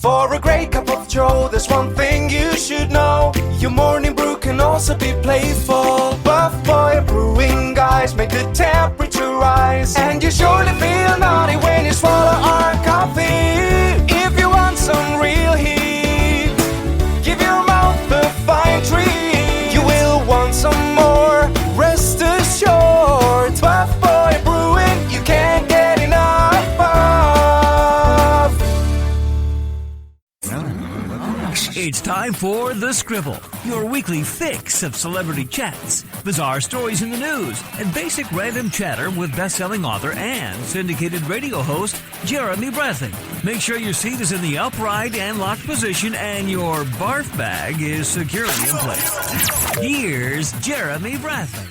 For a great cup of joe, there's one thing you should know. Your morning brew can also be playful. Buff Boy Brewing guys make the temperature rise, and you surely feel naughty when you swallow our coffee. If you want some real heat, give your mouth a fine treat. You will want some more, rest assured. Buff Boy Brewing, you can't get enough of. It's time for The Scribble, your weekly fix of celebrity chats, bizarre stories in the news, and basic random chatter with best-selling author and syndicated radio host Jeremy Bradley. Make sure your seat is in the upright and locked position and your barf bag is securely in place. Here's Jeremy Bradley.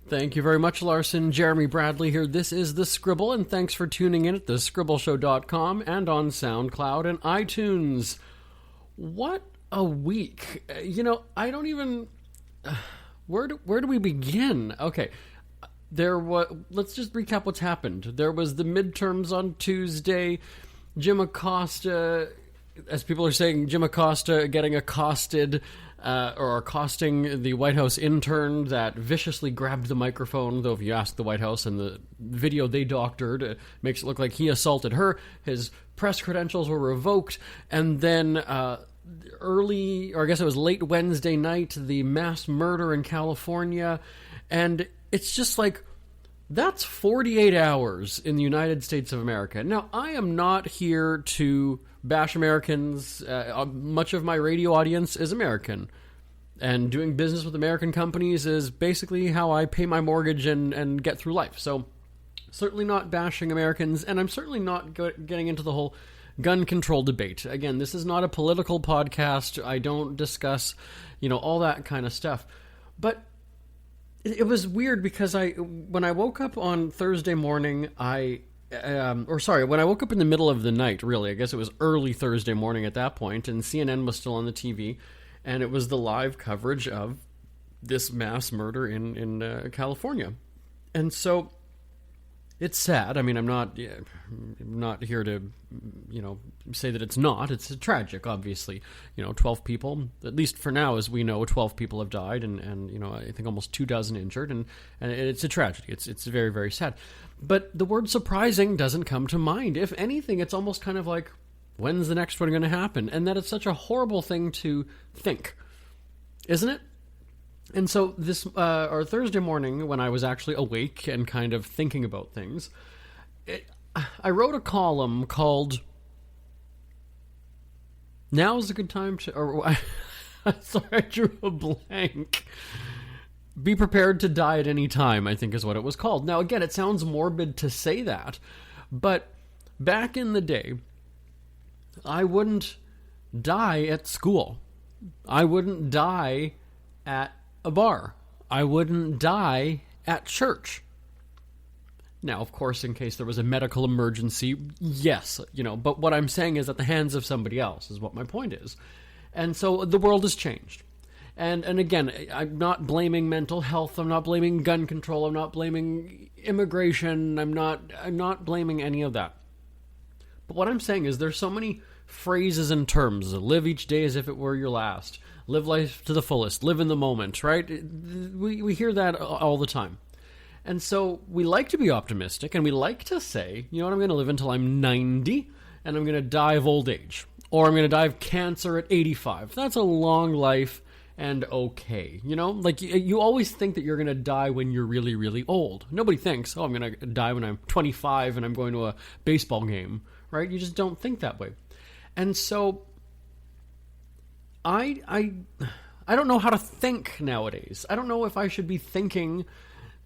Thank you very much, Larson. Jeremy Bradley here. This is The Scribble, and thanks for tuning in at thescribbleshow.com and on SoundCloud and iTunes. What a week. I don't even... Where do we begin? Okay, let's just recap what's happened. There was the midterms on Tuesday. Jim Acosta, as people are saying, Jim Acosta getting accosted... or accosting the White House intern that viciously grabbed the microphone, though if you ask the White House and the video they doctored, it makes it look like he assaulted her. His press credentials were revoked, and then early, or I guess it was late Wednesday night, the mass murder in California, and it's just like, that's 48 hours in the United States of America. Now, I am not here to bash Americans. Much of my radio audience is American. And doing business with American companies is basically how I pay my mortgage and get through life. So, certainly not bashing Americans, and I'm certainly not getting into the whole gun control debate. Again, this is not a political podcast. I don't discuss, all that kind of stuff. But it was weird because when I woke up on Thursday morning, when I woke up in the middle of the night, really, I guess it was early Thursday morning at that point, and CNN was still on the TV, and it was the live coverage of this mass murder in California. And so, it's sad. I mean, I'm not here to, say that it's not. It's tragic, obviously. 12 people, at least for now, as we know, 12 people have died, and I think almost 24 injured, and it's a tragedy. It's very, very sad. But the word surprising doesn't come to mind. If anything, it's almost kind of like, when's the next one going to happen? And that it's such a horrible thing to think, isn't it? And so this, or Thursday morning, when I was actually awake and kind of thinking about things, I wrote a column called "Now's a Good Time to," or sorry, I drew a blank. Be prepared to die at any time, I think is what it was called. Now, again, it sounds morbid to say that, but back in the day, I wouldn't die at school. I wouldn't die at a bar. I wouldn't die at church. Now, of course, in case there was a medical emergency, yes, but what I'm saying is at the hands of somebody else is what my point is. And so the world has changed. And again, I'm not blaming mental health, I'm not blaming gun control, I'm not blaming immigration, I'm not blaming any of that. But what I'm saying is there's so many phrases and terms. Live each day as if it were your last. Live life to the fullest. Live in the moment, right? We hear that all the time. And so we like to be optimistic, and we like to say, I'm going to live until I'm 90, and I'm going to die of old age. Or I'm going to die of cancer at 85. That's a long life and okay. You always think that you're going to die when you're really, really old. Nobody thinks, I'm going to die when I'm 25 and I'm going to a baseball game, right? You just don't think that way. And so I don't know how to think nowadays. I don't know if I should be thinking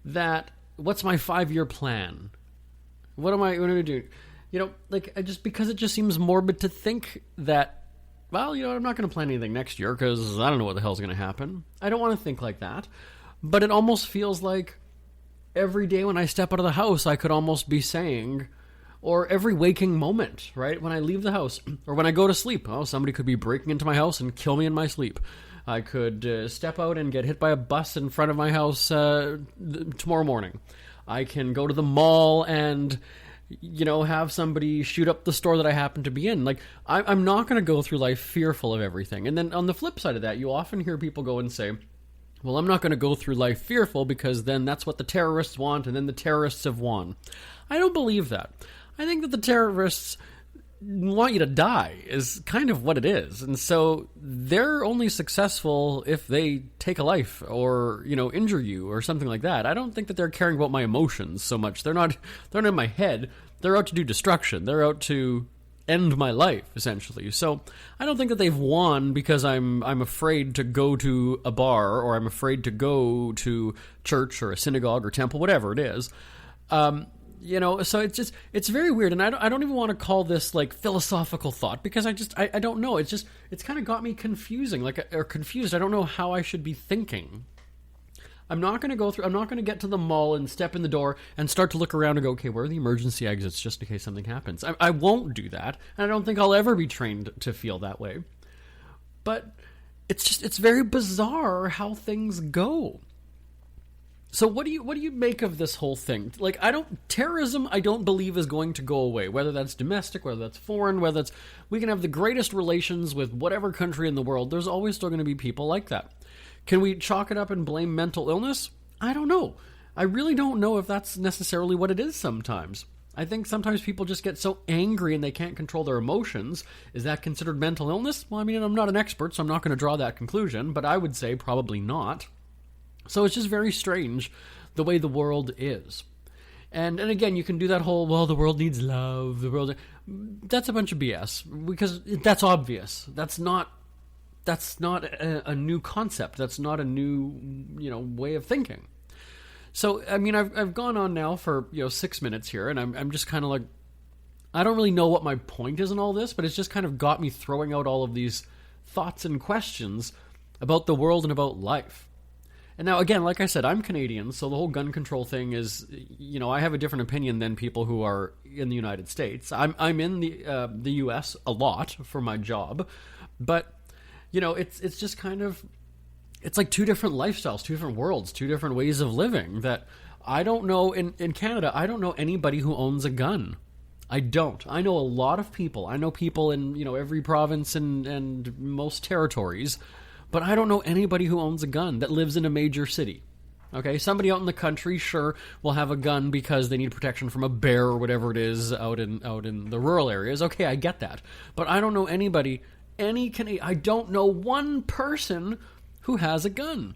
that, what's my 5-year plan? What am I going to do? Just because it just seems morbid to think that, well, I'm not going to plan anything next year because I don't know what the hell's going to happen. I don't want to think like that. But it almost feels like every day when I step out of the house, I could almost be saying, or every waking moment, right? When I leave the house or when I go to sleep, somebody could be breaking into my house and kill me in my sleep. I could step out and get hit by a bus in front of my house tomorrow morning. I can go to the mall and have somebody shoot up the store that I happen to be in. Like, I'm not going to go through life fearful of everything. And then on the flip side of that, you often hear people go and say, well, I'm not going to go through life fearful because then that's what the terrorists want, and then the terrorists have won. I don't believe that. I think that the terrorists want you to die is kind of what it is. And so they're only successful if they take a life or, injure you or something like that. I don't think that they're caring about my emotions so much. They're not in my head. They're out to do destruction. They're out to end my life, essentially. So I don't think that they've won because I'm afraid to go to a bar, or I'm afraid to go to church or a synagogue or temple, whatever it is. So it's very weird, and I don't even want to call this like philosophical thought, because I don't know. It's kind of got me confused. I don't know how I should be thinking. I'm not going to get to the mall and step in the door and start to look around and go, okay, where are the emergency exits just in case something happens? I won't do that, and I don't think I'll ever be trained to feel that way. But it's very bizarre how things go. So what do you make of this whole thing? Like, terrorism I don't believe is going to go away, whether that's domestic, whether that's foreign, we can have the greatest relations with whatever country in the world, there's always still going to be people like that. Can we chalk it up and blame mental illness? I don't know. I really don't know if that's necessarily what it is sometimes. I think sometimes people just get so angry and they can't control their emotions. Is that considered mental illness? Well, I mean, I'm not an expert, so I'm not going to draw that conclusion, but I would say probably not. So it's just very strange the way the world is. And again, you can do that whole, well, the world needs love, that's a bunch of BS, because that's obvious. That's not a new concept. That's not a new, way of thinking. So, I mean, I've gone on now for, 6 minutes here, and I'm just kind of like, I don't really know what my point is in all this, but it's just kind of got me throwing out all of these thoughts and questions about the world and about life. And now, again, like I said, I'm Canadian, so the whole gun control thing is, I have a different opinion than people who are in the United States. I'm in the U.S. a lot for my job, but it's just kind of, it's like two different lifestyles, two different worlds, two different ways of living that I don't know. In Canada, I don't know anybody who owns a gun. I don't. I know a lot of people. I know people in, every province and most territories, but I don't know anybody who owns a gun that lives in a major city. Okay, somebody out in the country, sure, will have a gun because they need protection from a bear or whatever it is out in the rural areas. Okay, I get that. But I don't know anybody, I don't know one person who has a gun.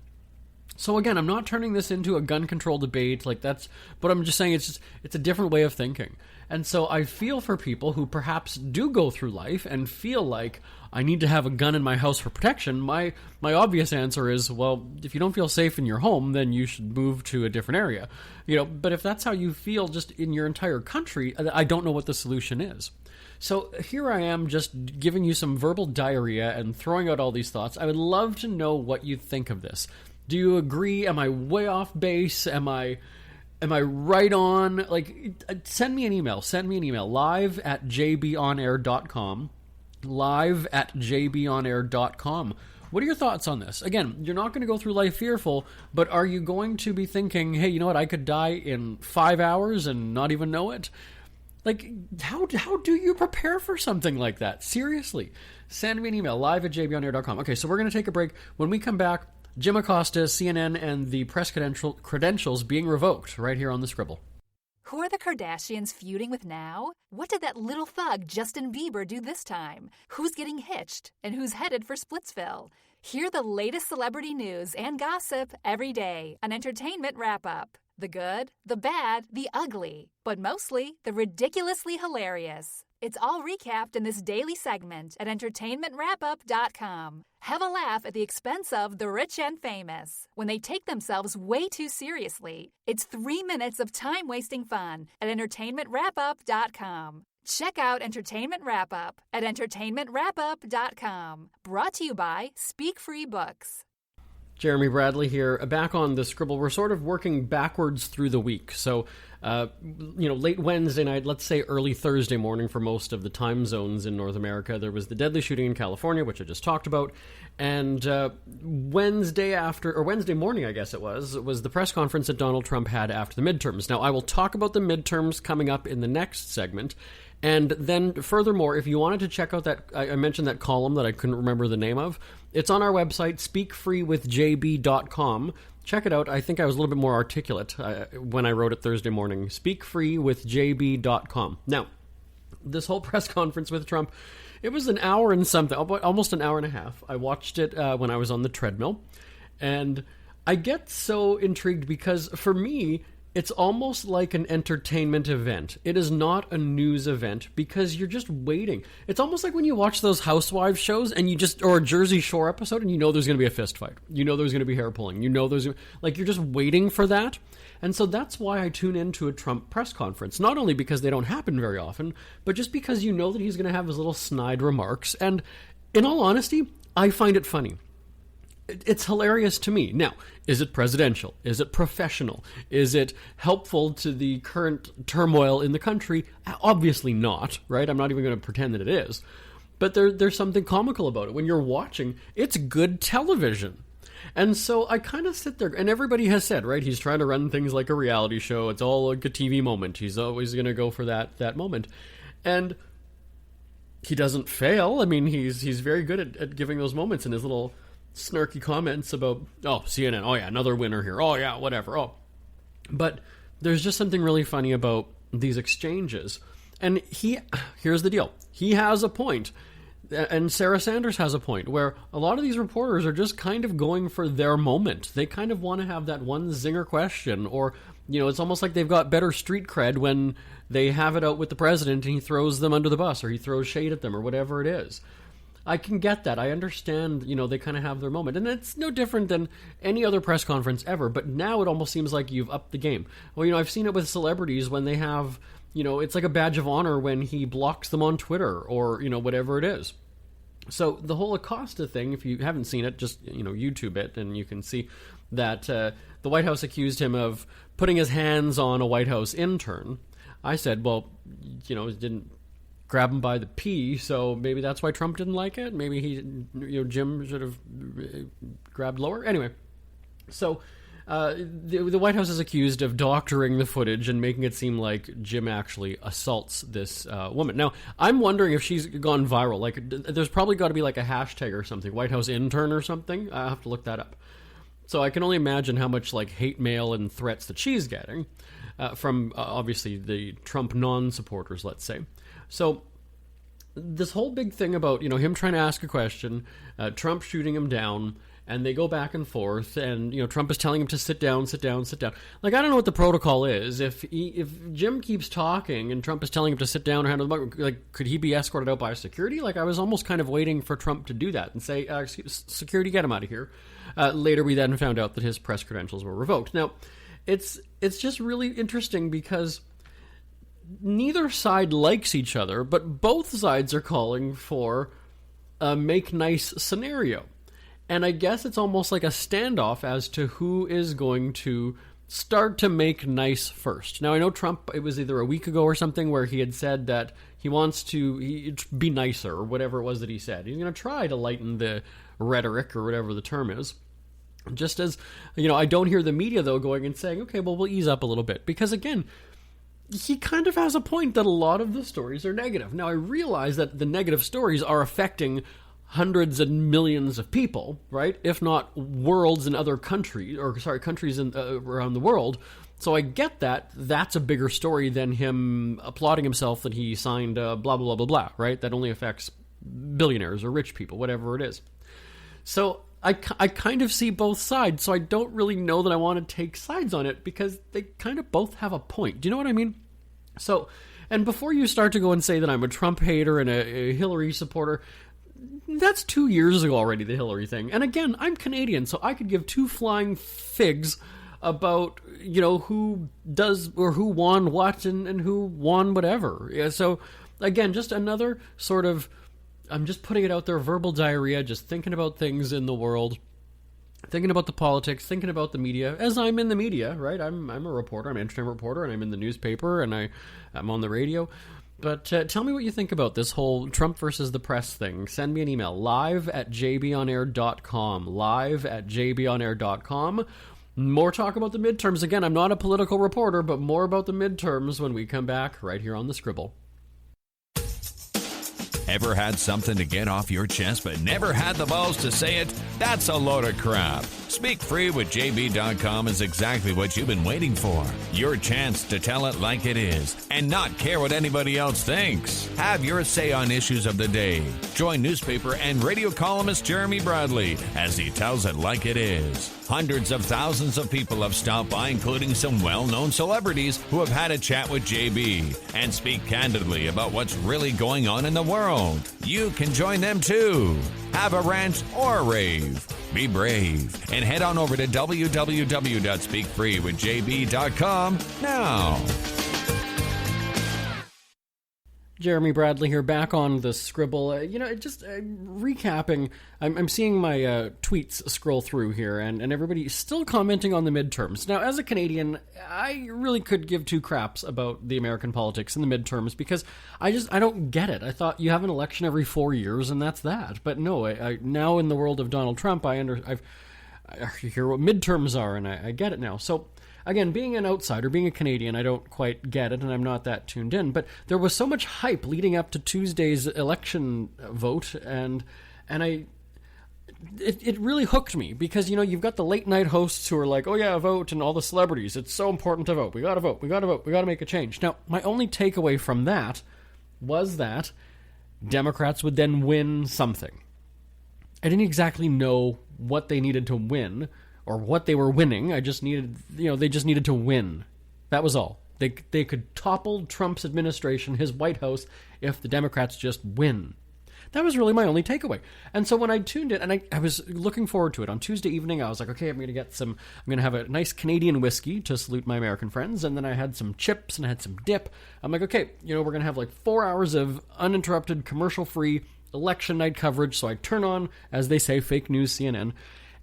So again, I'm not turning this into a gun control debate, but I'm just saying it's a different way of thinking. And so I feel for people who perhaps do go through life and feel like, I need to have a gun in my house for protection. My obvious answer is, well, if you don't feel safe in your home, then you should move to a different area. But if that's how you feel just in your entire country, I don't know what the solution is. So here I am just giving you some verbal diarrhea and throwing out all these thoughts. I would love to know what you think of this. Do you agree? Am I way off base? Am I right on? Send me an email. live@jbonair.com. live@jbonair.com. What are your thoughts on this? Again, you're not going to go through life fearful, but are you going to be thinking, hey, you know what, I could die in 5 hours and not even know it? How do you prepare for something like that? Seriously. Send me an email, live@jbonair.com. Okay, so we're going to take a break. When we come back, Jim Acosta, CNN, and the press credentials being revoked right here on the Scribble. Who are the Kardashians feuding with now? What did that little thug Justin Bieber do this time? Who's getting hitched? And who's headed for Splitsville? Hear the latest celebrity news and gossip every day on Entertainment Wrap-Up. The good, the bad, the ugly, but mostly the ridiculously hilarious. It's all recapped in this daily segment at entertainmentwrapup.com. Have a laugh at the expense of the rich and famous when they take themselves way too seriously. It's 3 minutes of time-wasting fun at entertainmentwrapup.com. Check out Entertainment Wrap-Up at entertainmentwrapup.com. Brought to you by Speak Free Books. Jeremy Bradley here, back on the Scribble. We're sort of working backwards through the week. So, late Wednesday night, let's say early Thursday morning for most of the time zones in North America, there was the deadly shooting in California, which I just talked about. And Wednesday morning, I guess it was the press conference that Donald Trump had after the midterms. Now, I will talk about the midterms coming up in the next segment. And then, furthermore, if you wanted to check out that, I mentioned that column that I couldn't remember the name of. It's on our website, speakfreewithjb.com. Check it out. I think I was a little bit more articulate when I wrote it Thursday morning. Speakfreewithjb.com. Now, this whole press conference with Trump, it was an hour and something, almost an hour and a half. I watched it when I was on the treadmill. And I get so intrigued because, for me, it's almost like an entertainment event. It is not a news event because you're just waiting. It's almost like when you watch those housewives shows and or a Jersey Shore episode and you know there's going to be a fist fight. You know there's going to be hair pulling. You know you're just waiting for that. And so that's why I tune into a Trump press conference. Not only because they don't happen very often, but just because you know that he's going to have his little snide remarks. And in all honesty, I find it funny. It's hilarious to me. Now, is it presidential? Is it professional? Is it helpful to the current turmoil in the country? Obviously not, right? I'm not even going to pretend that it is. But there's something comical about it. When you're watching, it's good television. And so I kind of sit there, and everybody has said, right, he's trying to run things like a reality show. It's all like a TV moment. He's always going to go for that moment. And he doesn't fail. I mean, he's very good at giving those moments in his little snarky comments about, oh, CNN, oh yeah, another winner here, oh yeah, whatever, oh. But there's just something really funny about these exchanges. And here's the deal. He has a point, and Sarah Sanders has a point, where a lot of these reporters are just kind of going for their moment. They kind of want to have that one zinger question, or, it's almost like they've got better street cred when they have it out with the president and he throws them under the bus, or he throws shade at them, or whatever it is. I can get that. I understand, they kind of have their moment. And it's no different than any other press conference ever. But now it almost seems like you've upped the game. Well, I've seen it with celebrities when they have, it's like a badge of honor when he blocks them on Twitter or, whatever it is. So the whole Acosta thing, if you haven't seen it, just, YouTube it and you can see that the White House accused him of putting his hands on a White House intern. I said, well, it didn't grab him by the pee, so maybe that's why Trump didn't like it. Maybe Jim should have grabbed lower. Anyway, so the White House is accused of doctoring the footage and making it seem like Jim actually assaults this woman. Now, I'm wondering if she's gone viral. Like, there's probably got to be like a hashtag or something, White House intern or something. I'll have to look that up. So I can only imagine how much like hate mail and threats that she's getting from obviously the Trump non-supporters, let's say. So this whole big thing about, him trying to ask a question, Trump shooting him down, and they go back and forth, and, Trump is telling him to sit down. Like, I don't know what the protocol is. If Jim keeps talking and Trump is telling him to sit down or handle the mic, like, could he be escorted out by security? Like, I was almost kind of waiting for Trump to do that and say, security, get him out of here. Later, we then found out that his press credentials were revoked. Now, it's just really interesting because neither side likes each other, but both sides are calling for a make nice scenario. And I guess it's almost like a standoff as to who is going to start to make nice first. Now, I know Trump, it was either a week ago or something, where he had said that he wants to be nicer, or whatever it was that he said. He's going to try to lighten the rhetoric, or whatever the term is. Just as, I don't hear the media, though, going and saying, okay, well, we'll ease up a little bit. Because, again, he kind of has a point that a lot of the stories are negative. Now, I realize that the negative stories are affecting hundreds and millions of people, right? If not worlds in other countries, countries around the world. So I get that. That's a bigger story than him applauding himself that he signed blah, blah, blah, blah, blah, right? That only affects billionaires or rich people, whatever it is. So I kind of see both sides, so I don't really know that I want to take sides on it because they kind of both have a point. Do you know what I mean? So, and before you start to go and say that I'm a Trump hater and a Hillary supporter, that's 2 years ago already, the Hillary thing. And again, I'm Canadian, so I could give two flying figs about, who does or who won what and who won whatever. Yeah, so, again, just another sort of, I'm just putting it out there, verbal diarrhea, just thinking about things in the world. thinking about the politics, thinking about the media, as I'm in the media, right? I'm a reporter, I'm an entertainment reporter, and I'm in the newspaper, and I'm on the radio. But tell me what you think about this whole Trump versus the press thing. Send me an email, live@jbonair.com, live@jbonair.com. More talk about the midterms. Again, I'm not a political reporter, but more about the midterms when we come back right here on The Scribble. Ever had something to get off your chest but never had the balls to say it? That's a load of crap. Speak Free with JB.com is exactly what you've been waiting for. Your chance to tell it like it is and not care what anybody else thinks. Have your say on issues of the day. Join newspaper and radio columnist Jeremy Bradley as he tells it like it is. Hundreds of thousands of people have stopped by, including some well-known celebrities who have had a chat with JB and speak candidly about what's really going on in the world. You can join them too. Have a rant or a rave. Be brave and head on over to www.speakfreewithjb.com now. Jeremy Bradley here, back on The Scribble. Recapping, I'm seeing my tweets scroll through here, and everybody still commenting on the midterms. Now, as a Canadian, I really could give two craps about the American politics in the midterms, because I don't get it. I thought you have an election every 4 years, and that's that. But no, I now in the world of Donald Trump, I hear what midterms are, and I get it now. So, again, being an outsider, being a Canadian, I don't quite get it, and I'm not that tuned in. But there was so much hype leading up to Tuesday's election vote, and it really hooked me, because, you've got the late-night hosts who are like, oh yeah, vote, and all the celebrities, it's so important to vote, we gotta vote, we gotta make a change. Now, my only takeaway from that was that Democrats would then win something. I didn't exactly know what they needed to win, or what they were winning. They just needed to win. That was all. They could topple Trump's administration, his White House, if the Democrats just win. That was really my only takeaway. And so when I tuned in, and I was looking forward to it, on Tuesday evening, I was like, okay, I'm going to have a nice Canadian whiskey to salute my American friends, and then I had some chips, and I had some dip. I'm like, okay, we're going to have like 4 hours of uninterrupted, commercial-free election night coverage, so I turn on, as they say, fake news CNN,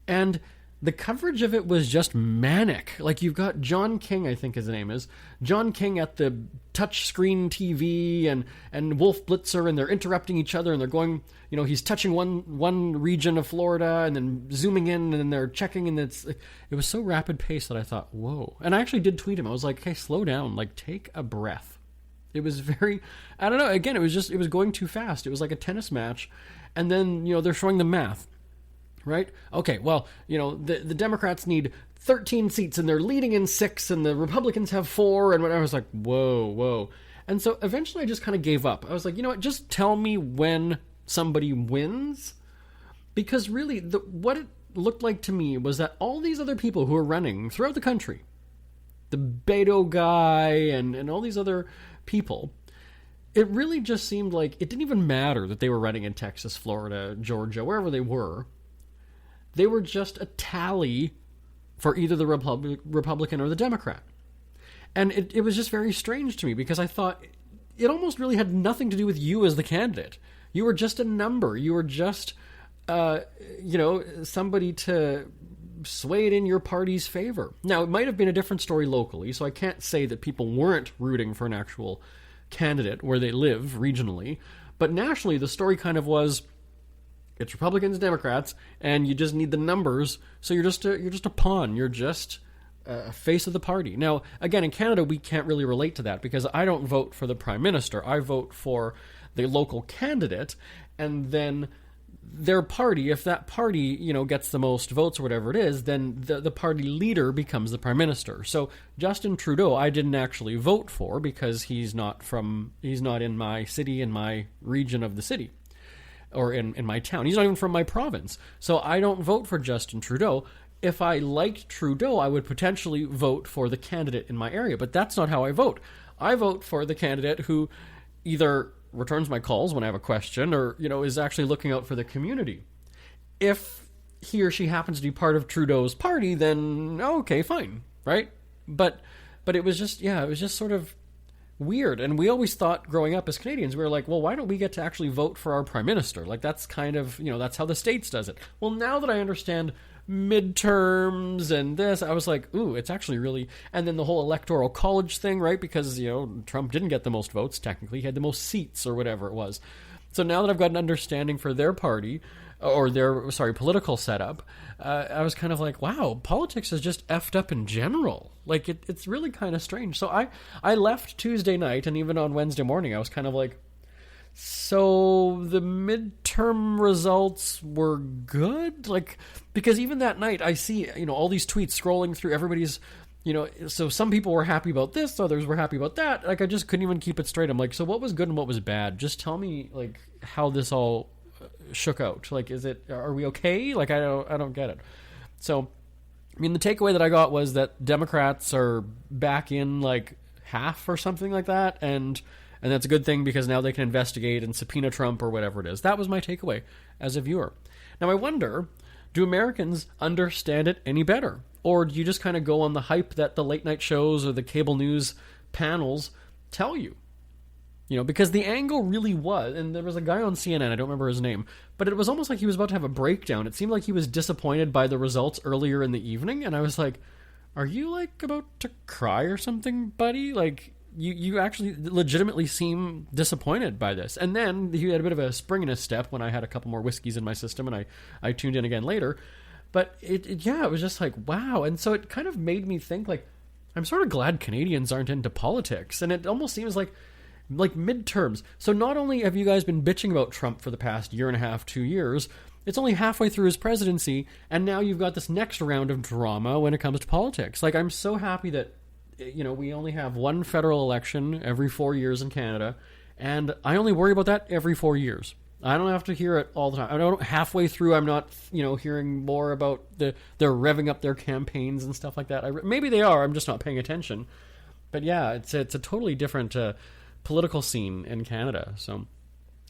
and the coverage of it was just manic. Like, you've got John King, I think his name is, John King at the touchscreen TV, and Wolf Blitzer, and they're interrupting each other, and they're going, he's touching one region of Florida, and then zooming in, and then they're checking, and it was so rapid paced that I thought, whoa. And I actually did tweet him. I was like, hey, slow down, like, take a breath. It was very, I don't know, again, it was going too fast. It was like a tennis match, and then, they're showing the math. Right? Okay, well, the Democrats need 13 seats, and they're leading in 6, and the Republicans have 4, and I was like, whoa. And so eventually I just kind of gave up. I was like, you know what, just tell me when somebody wins, because really what it looked like to me was that all these other people who are running throughout the country, the Beto guy and all these other people, it really just seemed like it didn't even matter that they were running in Texas, Florida, Georgia, wherever they were. They were just a tally for either the Republican or the Democrat. And it was just very strange to me, because I thought it almost really had nothing to do with you as the candidate. You were just a number. You were just, somebody to sway it in your party's favor. Now, it might have been a different story locally, so I can't say that people weren't rooting for an actual candidate where they live regionally. But nationally, the story kind of was, it's Republicans, Democrats, and you just need the numbers. So you're just a pawn. You're just a face of the party. Now, again, in Canada, we can't really relate to that, because I don't vote for the Prime Minister. I vote for the local candidate, and then their party, if that party, gets the most votes or whatever it is, then the party leader becomes the Prime Minister. So Justin Trudeau, I didn't actually vote for, because he's not in my city, in my region of the city, or in my town. He's not even from my province. So I don't vote for Justin Trudeau. If I liked Trudeau, I would potentially vote for the candidate in my area, but that's not how I vote. I vote for the candidate who either returns my calls when I have a question, or, is actually looking out for the community. If he or she happens to be part of Trudeau's party, then okay, fine, right? But it was just, it was just sort of weird. And we always thought, growing up as Canadians, we were like, well, why don't we get to actually vote for our Prime Minister? Like, that's kind of, that's how the States does it. Well, now that I understand midterms and this. I was like, ooh, it's actually really... And then the whole electoral college thing, right? Because, Trump didn't get the most votes, technically. He had the most seats or whatever it was. So now that I've got an understanding for their party, or their, political setup, I was kind of like, wow, politics is just effed up in general. Like, it's really kind of strange. So I left Tuesday night, and even on Wednesday morning, I was kind of like, so the midterm results were good? Like, because even that night, I see, all these tweets scrolling through everybody's, so some people were happy about this, others were happy about that. Like, I just couldn't even keep it straight. I'm like, so what was good and what was bad? Just tell me, like, how this all shook out. Like, are we okay? Like, I don't get it. So, I mean, the takeaway that I got was that Democrats are back in, like, half or something like that, and that's a good thing because now they can investigate and subpoena Trump or whatever it is. That was my takeaway as a viewer. Now, I wonder, do Americans understand it any better? Or do you just kind of go on the hype that the late night shows or the cable news panels tell you? Because the angle really was, and there was a guy on CNN, I don't remember his name, but it was almost like he was about to have a breakdown. It seemed like he was disappointed by the results earlier in the evening, and I was like, are you, like, about to cry or something, buddy? Like, you actually legitimately seem disappointed by this. And then he had a bit of a spring in his step when I had a couple more whiskeys in my system, and I tuned in again later. But, it was just like, wow. And so it kind of made me think, like, I'm sort of glad Canadians aren't into politics. And it almost seems like midterms. So not only have you guys been bitching about Trump for the past year and a half, 2 years, it's only halfway through his presidency, and now you've got this next round of drama when it comes to politics. Like, I'm so happy that, we only have one federal election every 4 years in Canada, and I only worry about that every 4 years. I don't have to hear it all the time. I don't halfway through. I'm not, hearing more about they're revving up their campaigns and stuff like that. Maybe they are. I'm just not paying attention. But yeah, it's a totally different political scene in Canada. So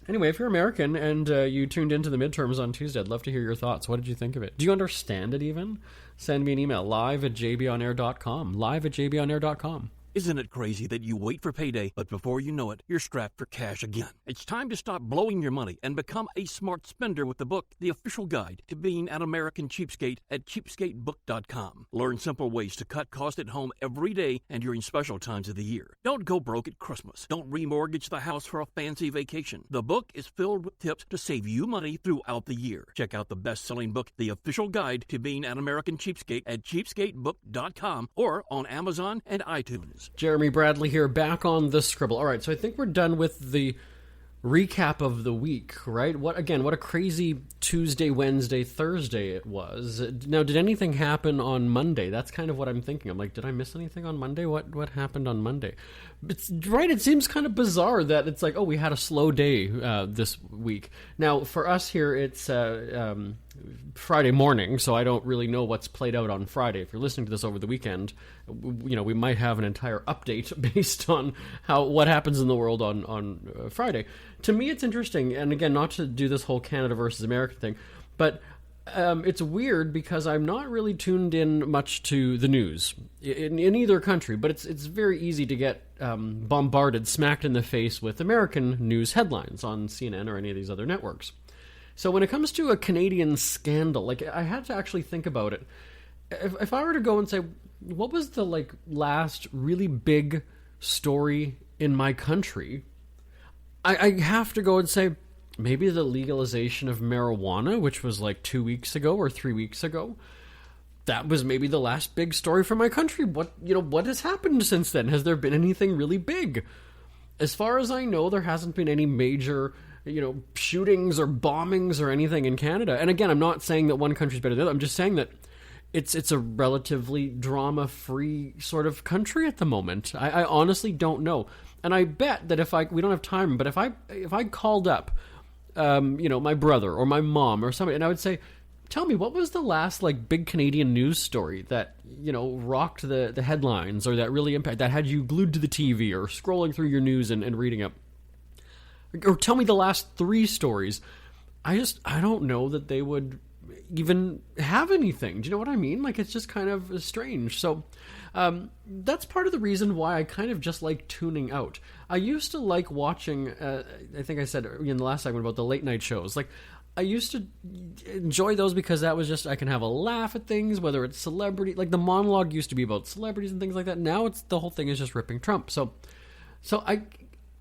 anyway, if you're American and you tuned into the midterms on Tuesday, I'd love to hear your thoughts. What did you think of it? Do you understand it even? Send me an email, live@jbonair.com, live@jbonair.com. Isn't it crazy that you wait for payday, but before you know it, you're strapped for cash again? It's time to stop blowing your money and become a smart spender with the book, The Official Guide to Being an American Cheapskate at cheapskatebook.com. Learn simple ways to cut costs at home every day and during special times of the year. Don't go broke at Christmas. Don't remortgage the house for a fancy vacation. The book is filled with tips to save you money throughout the year. Check out the best-selling book, The Official Guide to Being an American Cheapskate at cheapskatebook.com or on Amazon and iTunes. Jeremy Bradley here, back on the Scribble. All right, so I think we're done with the recap of the week, right? What a crazy Tuesday, Wednesday, Thursday it was. Now, did anything happen on Monday? That's kind of what I'm thinking. I'm like, did I miss anything on Monday? What happened on Monday? It's right. It seems kind of bizarre that it's like, oh, we had a slow day this week. Now, for us here, it's Friday morning, so I don't really know what's played out on Friday. If you're listening to this over the weekend, we might have an entire update based on what happens in the world on Friday. To me, it's interesting, and again, not to do this whole Canada versus America thing, but it's weird because I'm not really tuned in much to the news in either country, but it's very easy to get bombarded, smacked in the face with American news headlines on CNN or any of these other networks. So when it comes to a Canadian scandal, like, I had to actually think about it. If I were to go and say, what was the last really big story in my country, I have to go and say maybe the legalization of marijuana, which was 2 weeks ago or 3 weeks ago. That was maybe the last big story for my country. What has happened since then? Has there been anything really big? As far as I know, there hasn't been any major shootings or bombings or anything in Canada. And again, I'm not saying that one country's better than the other. I'm just saying that it's a relatively drama-free sort of country at the moment. I honestly don't know. And I bet that we don't have time, but if I called up, my brother or my mom or somebody, and I would say, tell me, what was the last big Canadian news story that rocked the headlines or that really that had you glued to the TV or scrolling through your news and reading up? Or tell me the last 3 stories. I don't know that they would even have anything. Do you know what I mean? It's just kind of strange. So that's part of the reason why I kind of just like tuning out. I used to like watching, I think I said in the last segment about the late night shows. I used to enjoy those because that was just, I can have a laugh at things, whether it's celebrity, like the monologue used to be about celebrities and things like that. Now it's, the whole thing is just ripping Trump. So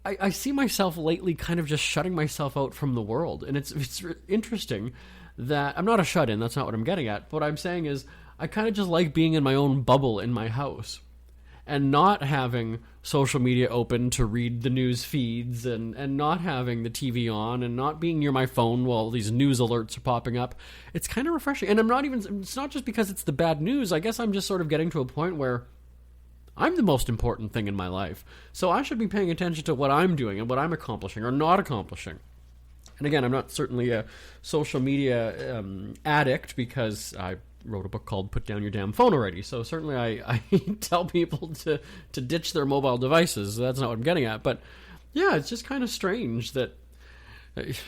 I see myself lately kind of just shutting myself out from the world. And it's interesting that I'm not a shut-in. That's not what I'm getting at. What I'm saying is I kind of just like being in my own bubble in my house and not having social media open to read the news feeds and not having the TV on and not being near my phone while these news alerts are popping up. It's kind of refreshing. And it's not just because it's the bad news. I guess I'm just sort of getting to a point where I'm the most important thing in my life. So I should be paying attention to what I'm doing and what I'm accomplishing or not accomplishing. And again, I'm not certainly a social media addict because I wrote a book called Put Down Your Damn Phone already. So certainly I tell people to ditch their mobile devices. That's not what I'm getting at. But yeah, it's just kind of strange that, there's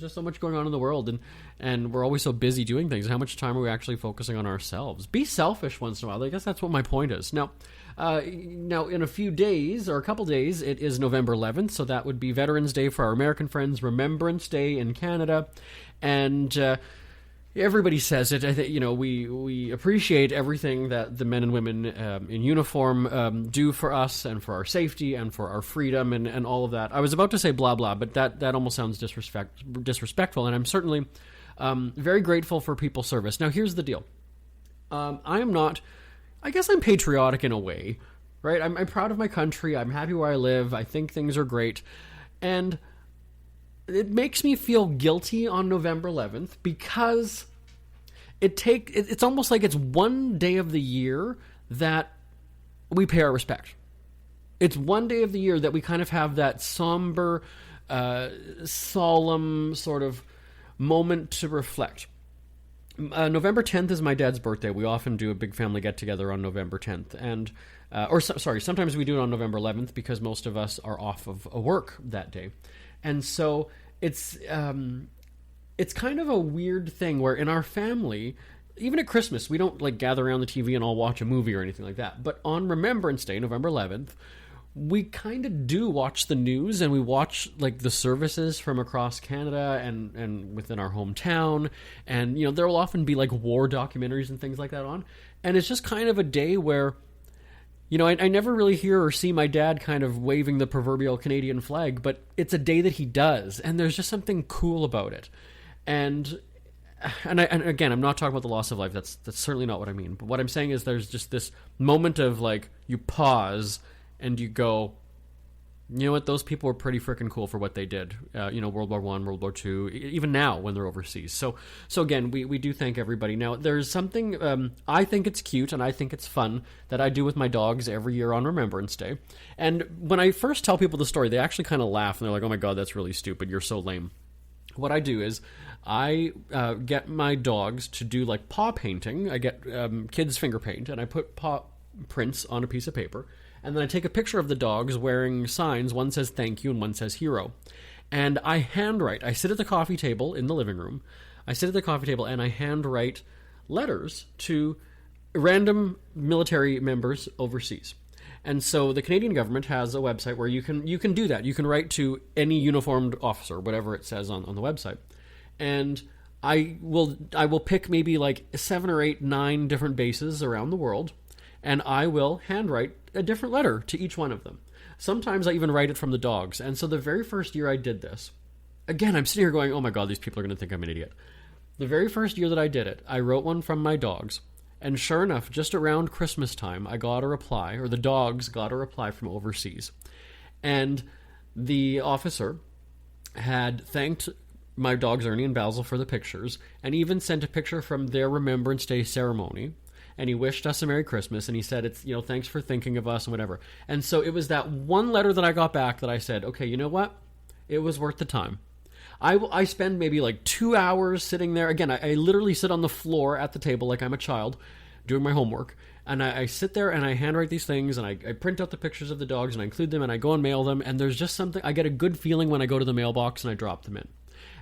just so much going on in the world, and we're always so busy doing things. How much time are we actually focusing on ourselves? Be selfish once in a while. I guess that's what my point is. Now in a few days, or a couple days, it is November 11th, so that would be Veterans Day for our American friends, Remembrance Day in Canada, and everybody says it. I think, we appreciate everything that the men and women in uniform do for us and for our safety and for our freedom and all of that. I was about to say blah blah, but that almost sounds disrespectful, and I'm certainly very grateful for people's service. Now, here's the deal. I guess I'm patriotic in a way, right? I'm proud of my country. I'm happy where I live. I think things are great, and it makes me feel guilty on November 11th because it's almost like it's one day of the year that we pay our respect. It's one day of the year that we kind of have that somber, solemn sort of moment to reflect. November 10th is my dad's birthday. We often do a big family get-together on November 10th. And sometimes we do it on November 11th because most of us are off of work that day. And so it's kind of a weird thing where in our family, even at Christmas, we don't like gather around the TV and all watch a movie or anything like that. But on Remembrance Day, November 11th, we kind of do watch the news, and we watch like the services from across Canada and within our hometown. And, there will often be like war documentaries and things like that on. And it's just kind of a day where, I never really hear or see my dad kind of waving the proverbial Canadian flag, but it's a day that he does, and there's just something cool about it. And again, I'm not talking about the loss of life. That's certainly not what I mean. But what I'm saying is there's just this moment of like you pause and you go, you know what? Those people were pretty freaking cool for what they did. World War I, World War II, even now when they're overseas. So again, we do thank everybody. Now, there's something, I think it's cute and I think it's fun that I do with my dogs every year on Remembrance Day. And when I first tell people the story, they actually kind of laugh and they're like, oh my God, that's really stupid. You're so lame. What I do is I get my dogs to do like paw painting. I get kids finger paint and I put paw prints on a piece of paper. And then I take a picture of the dogs wearing signs. One says thank you and one says hero. And I handwrite. I sit at the coffee table in the living room. I sit at the coffee table and I handwrite letters to random military members overseas. And so the Canadian government has a website where you can do that. You can write to any uniformed officer, whatever it says on the website. And I will pick maybe like 7 or 8, 9 different bases around the world, and I will handwrite a different letter to each one of them. Sometimes I even write it from the dogs. And so the very first year I did this, again, I'm sitting here going, oh my God, these people are going to think I'm an idiot. The very first year that I did it, I wrote one from my dogs. And sure enough, just around Christmas time, I got a reply, or the dogs got a reply from overseas. And the officer had thanked my dogs, Ernie and Basil, for the pictures, and even sent a picture from their Remembrance Day ceremony. And he wished us a Merry Christmas, and he said, it's, thanks for thinking of us and whatever. And so it was that one letter that I got back that I said, okay, you know what? It was worth the time. I spend maybe like 2 hours sitting there. Again, I literally sit on the floor at the table like I'm a child doing my homework. And I sit there and I handwrite these things, and I print out the pictures of the dogs, and I include them, and I go and mail them. And there's just something, I get a good feeling when I go to the mailbox and I drop them in.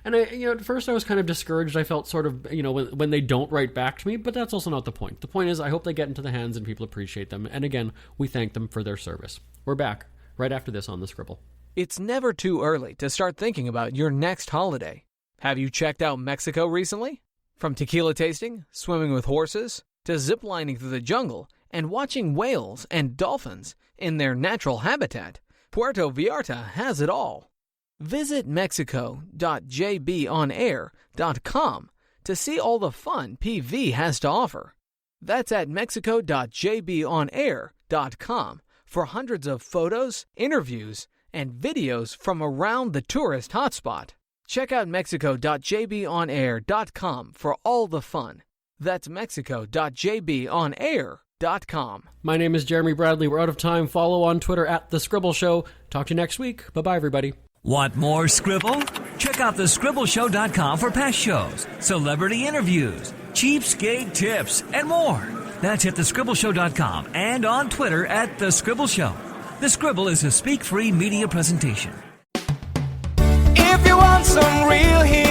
And at first I was kind of discouraged. I felt sort of, when they don't write back to me, but that's also not the point. The point is I hope they get into the hands and people appreciate them. And again, we thank them for their service. We're back right after this on The Scribble. It's never too early to start thinking about your next holiday. Have you checked out Mexico recently? From tequila tasting, swimming with horses, to ziplining through the jungle and watching whales and dolphins in their natural habitat, Puerto Vallarta has it all. Visit mexico.jbonair.com to see all the fun PV has to offer. That's at mexico.jbonair.com for hundreds of photos, interviews, and videos from around the tourist hotspot. Check out mexico.jbonair.com for all the fun. That's mexico.jbonair.com. My name is Jeremy Bradley. We're out of time. Follow on Twitter at The Scribble Show. Talk to you next week. Bye-bye, everybody. Want more Scribble? Check out thescribbleshow.com for past shows, celebrity interviews, cheapskate tips, and more. That's at thescribbleshow.com and on Twitter at The Scribble Show. The Scribble is a speak-free media presentation. If you want some real heat